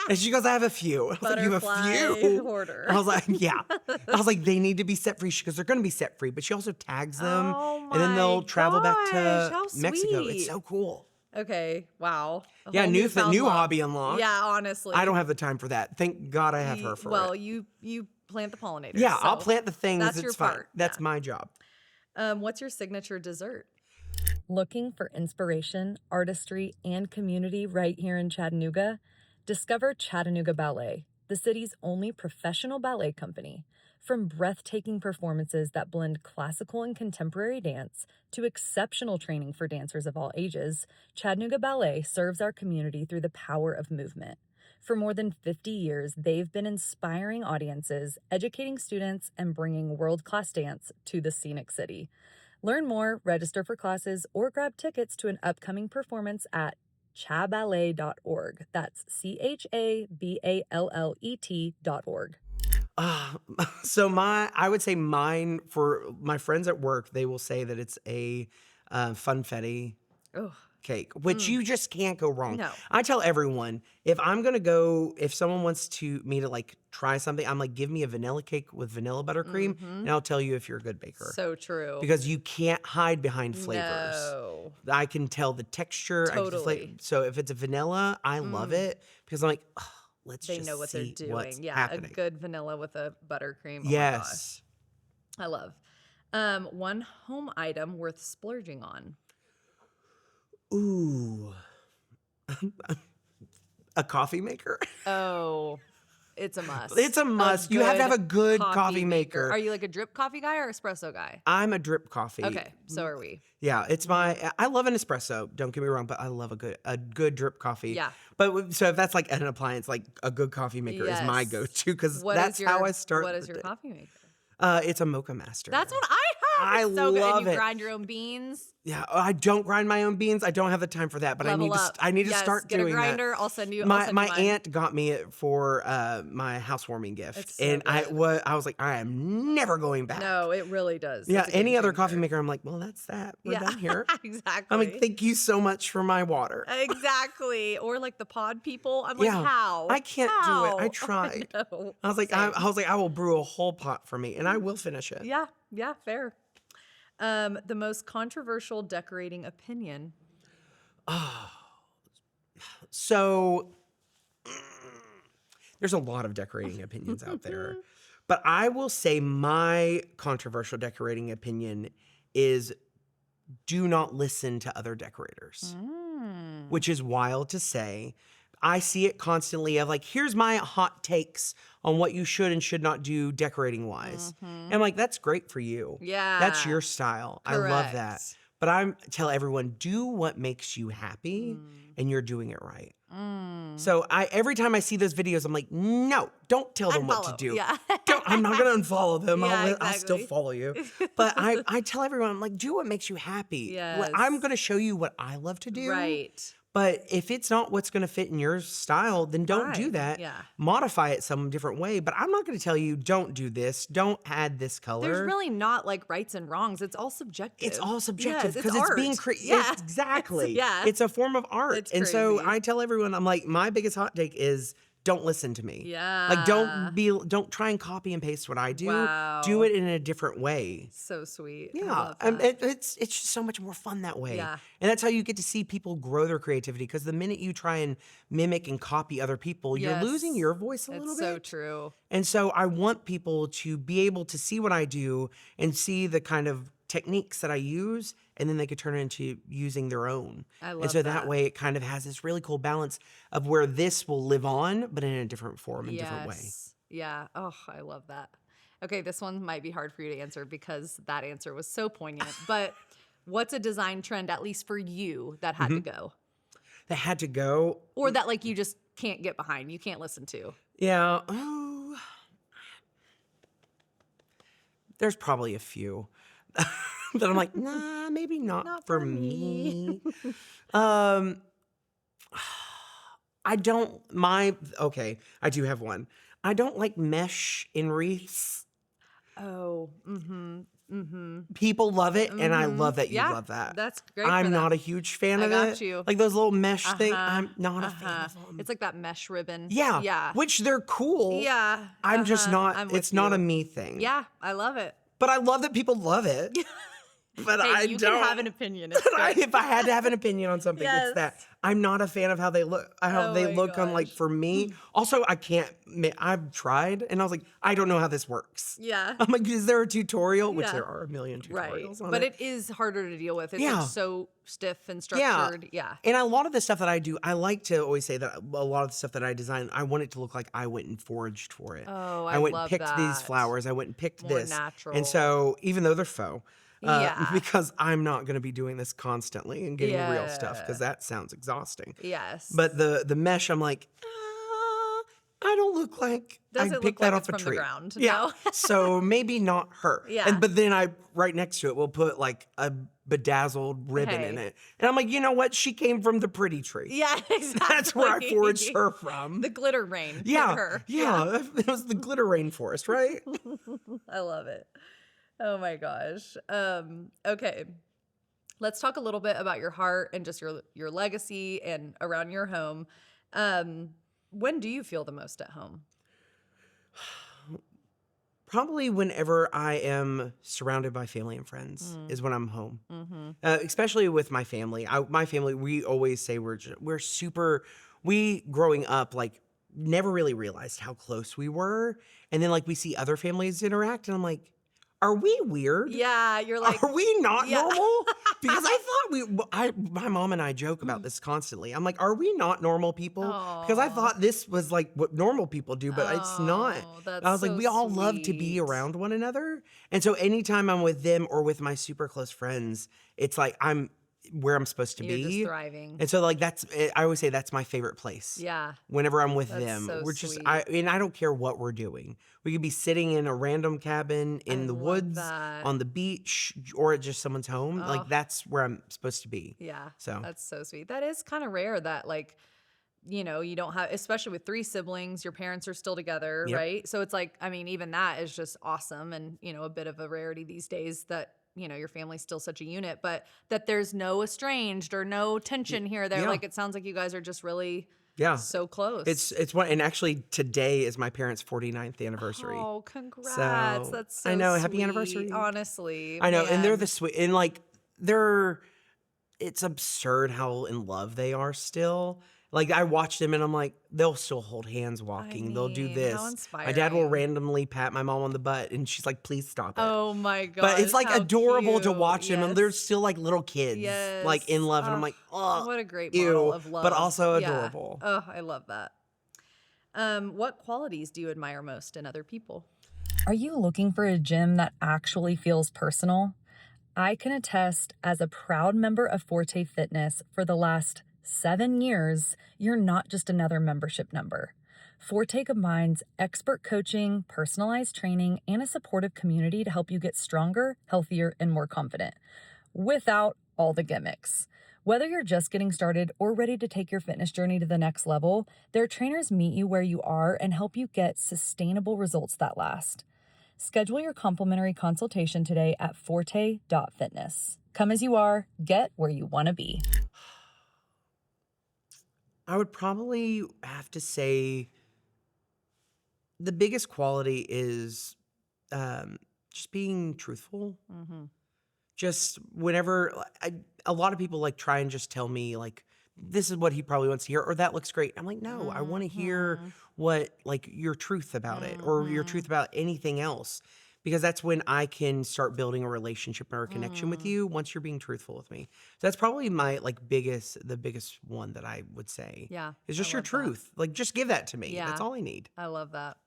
Speaker 2: And she goes, I have a few. I was like, you have a
Speaker 1: Butterfly
Speaker 2: few?
Speaker 1: hoarder.
Speaker 2: I was like, yeah. I was like, they need to be set free because they're going to be set free. But she also tags them,
Speaker 1: Oh
Speaker 2: and then they'll
Speaker 1: my
Speaker 2: travel back
Speaker 1: gosh,
Speaker 2: to
Speaker 1: how
Speaker 2: Mexico. It's
Speaker 1: sweet.
Speaker 2: so cool.
Speaker 1: Okay, wow. A
Speaker 2: Yeah,
Speaker 1: whole
Speaker 2: new
Speaker 1: newfound love.
Speaker 2: hobby unlocked.
Speaker 1: Yeah, honestly.
Speaker 2: I don't have the time for that. Thank God I have her for
Speaker 1: Well,
Speaker 2: it.
Speaker 1: you plant the pollinators.
Speaker 2: Yeah, I'll
Speaker 1: so
Speaker 2: plant the things.
Speaker 1: that's
Speaker 2: It's
Speaker 1: your
Speaker 2: fine.
Speaker 1: part.
Speaker 2: That's
Speaker 1: Yeah.
Speaker 2: my job.
Speaker 1: What's your signature dessert?
Speaker 3: Looking for inspiration, artistry, and community right here in Chattanooga? Discover Chattanooga Ballet, the city's only professional ballet company. From breathtaking performances that blend classical and contemporary dance to exceptional training for dancers of all ages, Chattanooga Ballet serves our community through the power of movement. For more than 50 years, they've been inspiring audiences, educating students, and bringing world-class dance to the scenic city. Learn more, register for classes, or grab tickets to an upcoming performance at chaballet.org. That's CHABALLET.org.
Speaker 2: So I would say mine, for my friends at work, they will say that it's a funfetti
Speaker 1: Oh,
Speaker 2: cake, which you just can't go wrong.
Speaker 1: No.
Speaker 2: I tell everyone, if someone wants me to like try something, I'm like, give me a vanilla cake with vanilla buttercream, and I'll tell you if you're a good baker.
Speaker 1: so true.
Speaker 2: Because you can't hide behind flavors.
Speaker 1: No.
Speaker 2: I can tell the texture.
Speaker 1: Totally.
Speaker 2: So if it's a vanilla, I love it because I'm like, oh, let's
Speaker 1: They
Speaker 2: just
Speaker 1: know what they're
Speaker 2: see
Speaker 1: doing.
Speaker 2: what's
Speaker 1: Yeah,
Speaker 2: happening.
Speaker 1: a good vanilla with a buttercream. Oh
Speaker 2: Yes.
Speaker 1: my gosh. I love. One home item worth splurging on.
Speaker 2: Ooh. A coffee maker?
Speaker 1: Oh, it's a must.
Speaker 2: It's a must. You have to have a good coffee maker.
Speaker 1: Are you like a drip coffee guy or espresso guy?
Speaker 2: I'm a drip coffee.
Speaker 1: Okay, so are we.
Speaker 2: Yeah, I love an espresso, don't get me wrong, but I love a good drip coffee.
Speaker 1: Yeah.
Speaker 2: But so if that's like an appliance, like a good coffee maker is my
Speaker 1: Yes.
Speaker 2: go-to because
Speaker 1: What
Speaker 2: that's
Speaker 1: is
Speaker 2: how
Speaker 1: your-
Speaker 2: I start.
Speaker 1: What is
Speaker 2: the
Speaker 1: your
Speaker 2: day.
Speaker 1: coffee maker?
Speaker 2: It's a Mocha Master.
Speaker 1: That's what I have.
Speaker 2: I
Speaker 1: It's so good.
Speaker 2: love
Speaker 1: And you
Speaker 2: it.
Speaker 1: grind your own beans.
Speaker 2: Yeah, I don't grind my own beans. I don't have the time for that, but
Speaker 1: Level up.
Speaker 2: I need to
Speaker 1: Yes,
Speaker 2: start
Speaker 1: get
Speaker 2: doing
Speaker 1: a grinder.
Speaker 2: that.
Speaker 1: I'll send you.
Speaker 2: My
Speaker 1: mine.
Speaker 2: aunt got me it for my housewarming gift,
Speaker 1: It's so
Speaker 2: and I
Speaker 1: good.
Speaker 2: was like, I am never going back.
Speaker 1: No, it really does.
Speaker 2: Yeah,
Speaker 1: It's a game
Speaker 2: any other coffee
Speaker 1: changer.
Speaker 2: maker, I'm like, well, that's that. We're
Speaker 1: Yeah,
Speaker 2: done here.
Speaker 1: exactly.
Speaker 2: I'm like, thank you so much for my water.
Speaker 1: Exactly. Or like the pod people. I'm like,
Speaker 2: Yeah,
Speaker 1: how?
Speaker 2: I can't do it. I
Speaker 1: How?
Speaker 2: tried.
Speaker 1: know.
Speaker 2: I was like,
Speaker 1: Same.
Speaker 2: I will brew a whole pot for me, and I will finish it.
Speaker 1: Yeah, fair. The most controversial decorating opinion.
Speaker 2: So there's a lot of decorating opinions out there. But I will say my controversial decorating opinion is do not listen to other decorators, which is wild to say. I see it constantly of like, here's my hot takes on what you should and should not do decorating wise. And I'm like, that's great for you.
Speaker 1: Yeah.
Speaker 2: That's your style. I love that.
Speaker 1: Correct.
Speaker 2: But I tell everyone, do what makes you happy, and you're doing it right. So every time I see those videos, I'm like, no, don't tell them what to
Speaker 1: Unfollow.
Speaker 2: do.
Speaker 1: Yeah.
Speaker 2: I'm not going to unfollow them.
Speaker 1: Yeah,
Speaker 2: I'll still
Speaker 1: exactly.
Speaker 2: follow you. But I tell everyone, I'm like, do what makes you happy. I'm
Speaker 1: Yes.
Speaker 2: going to show you what I love to do.
Speaker 1: Right.
Speaker 2: But if it's not what's going to fit in your style, then don't do
Speaker 1: Fine.
Speaker 2: that.
Speaker 1: Yeah.
Speaker 2: Modify it some different way. But I'm not going to tell you, don't do this. Don't add this color.
Speaker 1: There's really not like rights and wrongs. It's all subjective.
Speaker 2: It's all subjective
Speaker 1: Yes,
Speaker 2: because it's being
Speaker 1: art.
Speaker 2: created.
Speaker 1: Yeah.
Speaker 2: Exactly.
Speaker 1: Yeah.
Speaker 2: It's a form of art.
Speaker 1: It's
Speaker 2: And so
Speaker 1: crazy.
Speaker 2: I tell everyone, I'm like, my biggest hot take is don't listen to me.
Speaker 1: Yeah.
Speaker 2: Like don't try and copy and paste what I do.
Speaker 1: Wow.
Speaker 2: Do it in a different way.
Speaker 1: So sweet. I
Speaker 2: Yeah.
Speaker 1: love that.
Speaker 2: It's just so much more fun that way.
Speaker 1: Yeah.
Speaker 2: And that's how you get to see people grow their creativity. Because the minute you try and mimic and copy other people, you're losing
Speaker 1: Yes.
Speaker 2: your voice a little
Speaker 1: It's
Speaker 2: bit.
Speaker 1: so true.
Speaker 2: And so I want people to be able to see what I do and see the kind of techniques that I use, and then they could turn it into using their own.
Speaker 1: I love
Speaker 2: And so
Speaker 1: that.
Speaker 2: way it kind of has this really cool balance of where this will live on, but in a different form and different way.
Speaker 1: Yeah. Oh, I love that. Okay, this one might be hard for you to answer because that answer was so poignant. But what's a design trend, at least for you, that had to go?
Speaker 2: That had to go.
Speaker 1: Or that like you just can't get behind, you can't listen to?
Speaker 2: Yeah. Oh, there's probably a few that I'm like, nah, maybe not for me. I don't, I do have one. I don't like mesh in wreaths.
Speaker 1: Oh,
Speaker 2: People love it, and I love that you
Speaker 1: Yeah,
Speaker 2: love that.
Speaker 1: that's great for
Speaker 2: I'm
Speaker 1: them.
Speaker 2: not a huge fan
Speaker 1: I
Speaker 2: of
Speaker 1: got
Speaker 2: it.
Speaker 1: you.
Speaker 2: Like those little mesh thing,
Speaker 1: Uh-huh,
Speaker 2: I'm not a fan
Speaker 1: uh-huh.
Speaker 2: of them.
Speaker 1: It's like that mesh ribbon.
Speaker 2: Yeah,
Speaker 1: Yeah.
Speaker 2: which they're cool.
Speaker 1: Yeah.
Speaker 2: I'm just not,
Speaker 1: I'm with
Speaker 2: it's not a
Speaker 1: you.
Speaker 2: me thing.
Speaker 1: Yeah, I love it.
Speaker 2: But I love that people love it. But
Speaker 1: Hey,
Speaker 2: I
Speaker 1: you
Speaker 2: don't.
Speaker 1: can have an opinion. It's
Speaker 2: But
Speaker 1: great.
Speaker 2: if I had to have an opinion on something, it's that
Speaker 1: Yes.
Speaker 2: I'm not a fan of how they look. How
Speaker 1: Oh
Speaker 2: they
Speaker 1: my
Speaker 2: look on, like,
Speaker 1: gosh.
Speaker 2: for me. Also, I can't. I've tried, and I was like, I don't know how this works.
Speaker 1: Yeah.
Speaker 2: I'm like, is there a tutorial? Which
Speaker 1: Yeah.
Speaker 2: there are a million
Speaker 1: Right.
Speaker 2: tutorials on
Speaker 1: But
Speaker 2: it.
Speaker 1: it is harder to deal with. It's
Speaker 2: Yeah.
Speaker 1: like so stiff and
Speaker 2: Yeah.
Speaker 1: structured. Yeah.
Speaker 2: And a lot of the stuff that I do, I like to always say that a lot of the stuff that I design, I want it to look like I went and foraged for it.
Speaker 1: Oh,
Speaker 2: I
Speaker 1: I
Speaker 2: went
Speaker 1: love
Speaker 2: and picked these
Speaker 1: that.
Speaker 2: flowers. I went and picked
Speaker 1: More
Speaker 2: this.
Speaker 1: natural.
Speaker 2: And so, even though they're faux,
Speaker 1: Yeah.
Speaker 2: because I'm not going to be doing this constantly and getting real stuff,
Speaker 1: Yeah.
Speaker 2: because that sounds exhausting.
Speaker 1: Yes.
Speaker 2: But the mesh, I'm like, I don't look like
Speaker 1: Doesn't
Speaker 2: I
Speaker 1: look
Speaker 2: picked
Speaker 1: like
Speaker 2: that
Speaker 1: it's
Speaker 2: off a
Speaker 1: from the
Speaker 2: tree.
Speaker 1: ground,
Speaker 2: Yeah.
Speaker 1: no.
Speaker 2: So maybe not her.
Speaker 1: Yeah.
Speaker 2: But then right next to it, we'll put like a bedazzled ribbon in
Speaker 1: Hey.
Speaker 2: it. And I'm like, you know what? She came from the pretty tree.
Speaker 1: yeah, exactly.
Speaker 2: That's where I foraged her from.
Speaker 1: The glitter rain. hit
Speaker 2: Yeah.
Speaker 1: her.
Speaker 2: Yeah. It was the glitter rainforest, right?
Speaker 1: I love it. Oh my gosh. Okay. Let's talk a little bit about your heart and just your legacy and around your home. When do you feel the most at home?
Speaker 2: Probably whenever I am surrounded by family and friends is when I'm home. Especially with my family. My family, we always say we're super. We growing up like never really realized how close we were, and then like we see other families interact, and I'm like, are we weird?
Speaker 1: Yeah, you're like,
Speaker 2: Are we not
Speaker 1: Yeah.
Speaker 2: normal? Because I thought my mom and I joke about this constantly. I'm like, are we not normal people? Because I
Speaker 1: Aw.
Speaker 2: thought this was like what normal people do, but it's not.
Speaker 1: Oh, that's
Speaker 2: I was like,
Speaker 1: so
Speaker 2: we all love to be
Speaker 1: sweet.
Speaker 2: around one another. And so anytime I'm with them or with my super close friends, it's like I'm where I'm supposed to
Speaker 1: You're
Speaker 2: be.
Speaker 1: just thriving.
Speaker 2: And so like I always say that's my favorite place.
Speaker 1: Yeah.
Speaker 2: Whenever I'm with
Speaker 1: That's
Speaker 2: them,
Speaker 1: so
Speaker 2: we're just
Speaker 1: sweet.
Speaker 2: I don't care what we're doing. We could be sitting in a random cabin in
Speaker 1: I
Speaker 2: the
Speaker 1: love
Speaker 2: woods,
Speaker 1: that.
Speaker 2: on the beach, or at just someone's home.
Speaker 1: Oh.
Speaker 2: Like that's where I'm supposed to be.
Speaker 1: Yeah.
Speaker 2: So
Speaker 1: That's so sweet. That is kind of rare that like, you know, you don't have, especially with 3 siblings, your parents are still together,
Speaker 2: Yep.
Speaker 1: right? So it's like, I mean, even that is just awesome and, you know, a bit of a rarity these days that, you know, your family's still such a unit, but that there's no estranged or no tension here or there.
Speaker 2: Yeah.
Speaker 1: Like it sounds like you guys are just really
Speaker 2: yeah,
Speaker 1: so close.
Speaker 2: it's one. And actually, today is my parents' 49th anniversary.
Speaker 1: Oh, congrats.
Speaker 2: So,
Speaker 1: That's so
Speaker 2: I know, happy
Speaker 1: sweet,
Speaker 2: anniversweet.
Speaker 1: honestly.
Speaker 2: I know, and they're
Speaker 1: man.
Speaker 2: the sweet, and like it's absurd how in love they are still. Like I watch them and I'm like, they'll still hold hands walking. They'll do
Speaker 1: mean,
Speaker 2: this.
Speaker 1: how
Speaker 2: My dad will
Speaker 1: inspiring.
Speaker 2: randomly pat my mom on the butt and she's like, please stop it.
Speaker 1: Oh my gosh.
Speaker 2: But it's like
Speaker 1: how
Speaker 2: adorable to
Speaker 1: cute.
Speaker 2: watch them, and they're
Speaker 1: Yes.
Speaker 2: still like little kids, like in
Speaker 1: Yes.
Speaker 2: love. And I'm
Speaker 1: Oh,
Speaker 2: like, oh,
Speaker 1: what a great
Speaker 2: ew,
Speaker 1: model of love.
Speaker 2: but also
Speaker 1: Yeah.
Speaker 2: adorable.
Speaker 1: Oh, I love that. What qualities do you admire most in other people?
Speaker 3: Are you looking for a gym that actually feels personal? I can attest as a proud member of Forte Fitness for the last 7 years, you're not just another membership number. Forte combines expert coaching, personalized training, and a supportive community to help you get stronger, healthier, and more confident without all the gimmicks. Whether you're just getting started or ready to take your fitness journey to the next level, their trainers meet you where you are and help you get sustainable results that last. Schedule your complimentary consultation today at forte.fitness. Come as you are, get where you want to be.
Speaker 2: I would probably have to say the biggest quality is just being truthful. Just whenever a lot of people like try and just tell me like this is what he probably wants to hear or that looks great. I'm like, no, I want to hear what like your truth about it or your truth about anything else, because that's when I can start building a relationship or a connection with you once you're being truthful with me. So that's probably my like the biggest one that I would say.
Speaker 1: Yeah,
Speaker 2: Is just
Speaker 1: I
Speaker 2: your
Speaker 1: love that.
Speaker 2: truth. Like just give that to me.
Speaker 1: Yeah.
Speaker 2: That's all I need.
Speaker 1: I love that.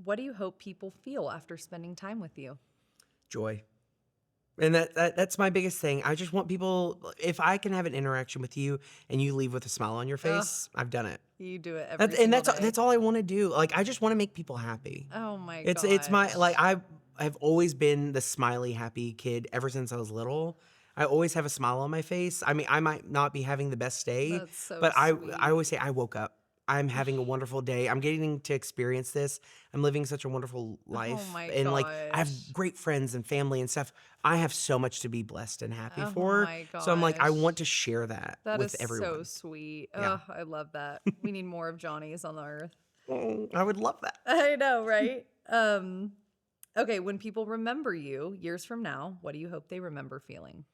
Speaker 1: What do you hope people feel after spending time with you?
Speaker 2: Joy. And that's my biggest thing. I just want people, if I can have an interaction with you and you leave with a smile on your face, I've done it.
Speaker 1: You do it every
Speaker 2: And
Speaker 1: single day.
Speaker 2: that's all I want to do. Like I just want to make people happy.
Speaker 1: Oh my
Speaker 2: It's my
Speaker 1: gosh.
Speaker 2: like I've always been the smiley happy kid ever since I was little. I always have a smile on my face. I mean, I might not be having the best day,
Speaker 1: That's so
Speaker 2: but
Speaker 1: sweet.
Speaker 2: I always say I woke up. I'm having a wonderful day. I'm getting to experience this. I'm living such a wonderful life.
Speaker 1: my
Speaker 2: And like I have
Speaker 1: gosh.
Speaker 2: great friends and family and stuff. I have so much to be blessed and happy
Speaker 1: Oh
Speaker 2: for.
Speaker 1: my
Speaker 2: So I'm like, I
Speaker 1: gosh.
Speaker 2: want to share that
Speaker 1: That
Speaker 2: with
Speaker 1: is
Speaker 2: everyone.
Speaker 1: so sweet.
Speaker 2: Yeah.
Speaker 1: Oh, I love that. We need more of Johnny's on the earth.
Speaker 2: I would love that.
Speaker 1: I know, right? Okay, when people remember you years from now, what do you hope they remember feeling?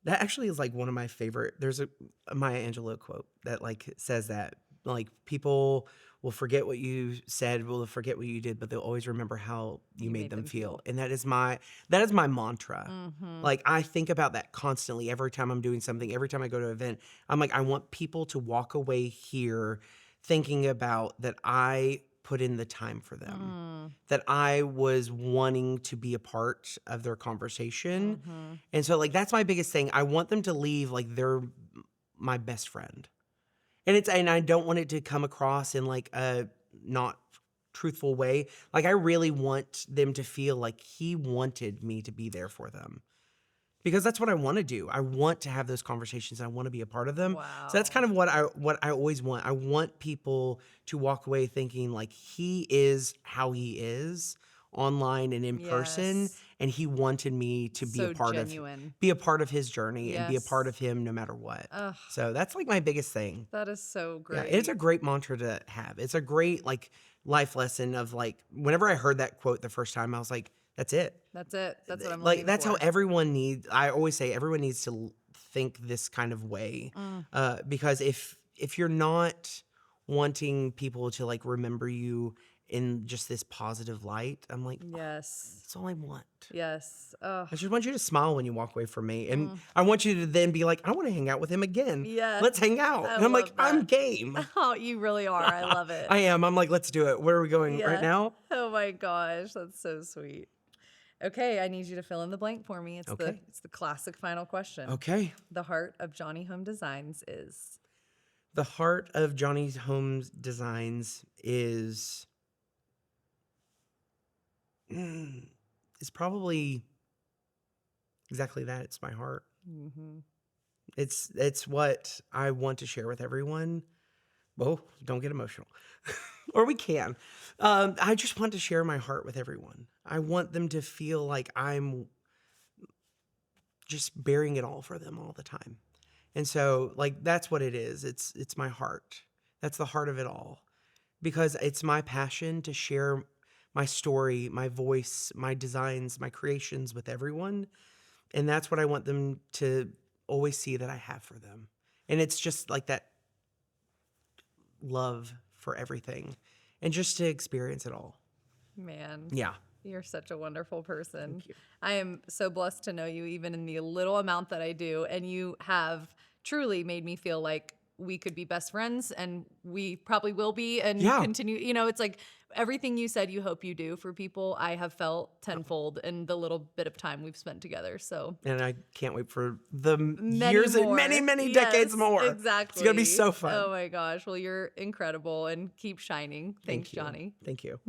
Speaker 2: That actually is like one of my favorite. There's a Maya Angelou quote that like says that like people will forget what you said, will forget what you did, but they'll always remember how you made them feel. And that is my mantra. Like I think about that constantly every time I'm doing something, every time I go to an event. I'm like, I want people to walk away here thinking about that I put in the time for them, that I was wanting to be a part of their conversation. And so like that's my biggest thing. I want them to leave like they're my best friend. And I don't want it to come across in like a not truthful way. Like I really want them to feel like he wanted me to be there for them. Because that's what I want to do. I want to have those conversations. I want to be a part of them.
Speaker 1: Wow.
Speaker 2: So that's kind of what I always want. I want people to walk away thinking like he is how he is online and in person,
Speaker 1: Yes.
Speaker 2: and he wanted me to be
Speaker 1: So
Speaker 2: a part
Speaker 1: genuine.
Speaker 2: of his journey and be a part of him no matter what.
Speaker 1: Ugh.
Speaker 2: So that's like my biggest thing.
Speaker 1: That is so
Speaker 2: Yeah,
Speaker 1: great.
Speaker 2: it's a great mantra to have. It's a great like life lesson of like whenever I heard that quote the first time, I was like, that's it.
Speaker 1: That's it. That's what I'm
Speaker 2: Like
Speaker 1: looking
Speaker 2: that's
Speaker 1: for.
Speaker 2: how everyone needs. I always say everyone needs to think this kind of way, because if you're not wanting people to like remember you in just this positive light, I'm like,
Speaker 1: Yes.
Speaker 2: that's all I want.
Speaker 1: Yes. Oh.
Speaker 2: I just want you to smile when you walk away from me, and I want you to then be like, I want to hang out with him again.
Speaker 1: Yes.
Speaker 2: Let's hang out.
Speaker 1: I
Speaker 2: And I'm like,
Speaker 1: love
Speaker 2: I'm
Speaker 1: that.
Speaker 2: game.
Speaker 1: Oh, you really are. I love it.
Speaker 2: I am. I'm like, let's do it. Where are we going
Speaker 1: Yeah.
Speaker 2: right now?
Speaker 1: Oh my gosh, that's so sweet. Okay, I need you to fill in the blank for me. It's
Speaker 2: Okay.
Speaker 1: the classic final question.
Speaker 2: Okay.
Speaker 1: The heart of Johnny Home Designs is
Speaker 2: The heart of Johnny's Homes Designs is probably exactly that. It's my heart. It's what I want to share with everyone. Oh, don't get emotional. Or we can. I just want to share my heart with everyone. I want them to feel like I'm just bearing it all for them all the time. And so like that's what it is. It's my heart. That's the heart of it all. Because it's my passion to share my story, my voice, my designs, my creations with everyone. And that's what I want them to always see that I have for them. And it's just like that love for everything and just to experience it all.
Speaker 1: man.
Speaker 2: Yeah.
Speaker 1: You're such a wonderful person.
Speaker 2: Thank you.
Speaker 1: I am so blessed to know you, even in the little amount that I do. And you have truly made me feel like we could be best friends, and we probably will be and
Speaker 2: Yeah.
Speaker 1: continue. You know, it's like everything you said you hope you do for people, I have felt tenfold in the little bit of time we've spent together. So,
Speaker 2: and I can't wait for the
Speaker 1: many
Speaker 2: years and
Speaker 1: more.
Speaker 2: many
Speaker 1: Yes,
Speaker 2: decades more.
Speaker 1: Exactly.
Speaker 2: It's going to be so fun.
Speaker 1: Oh my gosh. Well, you're incredible and keep shining. Thanks,
Speaker 2: Thank you.
Speaker 1: Johnny.
Speaker 2: Thank you.